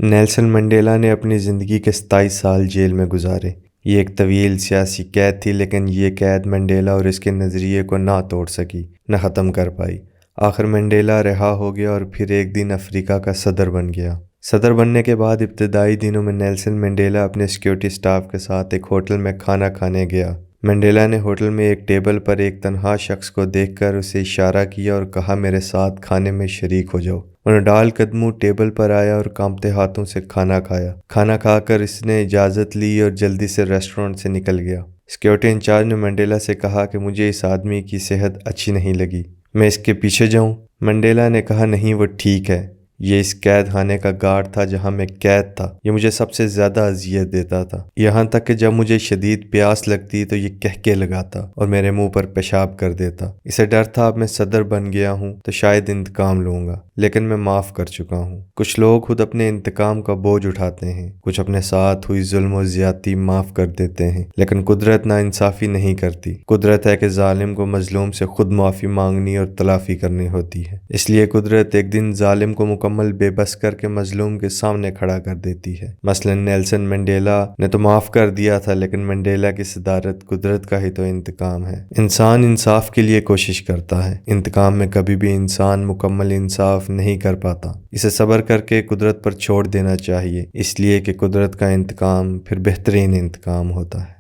Nelson Mandela نے اپنی زندگی کے 27 سال جیل میں گزارے۔ یہ ایک طویل سیاسی قید تھی، لیکن یہ قید منڈیلا اور اس کے نظریے کو نہ توڑ سکی، نہ ختم کر پائی۔ آخر منڈیلا رہا ہو گیا اور پھر ایک دن افریقہ کا صدر بن گیا۔ صدر بننے کے بعد ابتدائی دنوں میں نیلسن منڈیلا اپنے سیکیورٹی سٹاف کے ساتھ ایک ہوٹل میں کھانا کھانے گیا۔ منڈیلا نے ہوٹل میں ایک ٹیبل پر ایک تنہا شخص کو دیکھ کر اسے اشارہ کیا اور کہا، میرے ساتھ کھانے میں شریک ہو جاؤ۔ انڈال قدموں ٹیبل پر آیا اور کانپتے ہاتھوں سے کھانا کھایا۔ کھانا کھا کر اس نے اجازت لی اور جلدی سے ریسٹورنٹ سے نکل گیا۔ سیکیورٹی انچارج نے منڈیلا سے کہا کہ مجھے اس آدمی کی صحت اچھی نہیں لگی، میں اس کے پیچھے جاؤں؟ منڈیلا نے کہا، نہیں، وہ ٹھیک ہے۔ یہ اس قید خانے کا گارڈ تھا جہاں میں قید تھا۔ یہ مجھے سب سے زیادہ اذیت دیتا تھا، یہاں تک کہ جب مجھے شدید پیاس لگتی تو یہ کہکے لگاتا اور میرے منہ پر پیشاب کر دیتا۔ اسے ڈر تھا اب میں صدر بن گیا ہوں تو شاید انتقام لوں گا، لیکن میں معاف کر چکا ہوں۔ کچھ لوگ خود اپنے انتقام کا بوجھ اٹھاتے ہیں، کچھ اپنے ساتھ ہوئی ظلم و زیادتی معاف کر دیتے ہیں، لیکن قدرت نا انصافی نہیں کرتی۔ قدرت ہے کہ ظالم کو مظلوم سے خود معافی مانگنی اور تلافی کرنی ہوتی ہے۔ اس لیے قدرت ایک دن ظالم کو مکمل بے بس کر کے مظلوم کے سامنے کھڑا کر دیتی ہے۔ مثلا نیلسن منڈیلا نے تو معاف کر دیا تھا، لیکن منڈیلا کی صدارت قدرت کا ہی تو انتقام ہے۔ انسان انصاف کے لیے کوشش کرتا ہے، انتقام میں کبھی بھی انسان مکمل انصاف نہیں کر پاتا۔ اسے صبر کر کے قدرت پر چھوڑ دینا چاہیے، اس لیے کہ قدرت کا انتقام پھر بہترین انتقام ہوتا ہے۔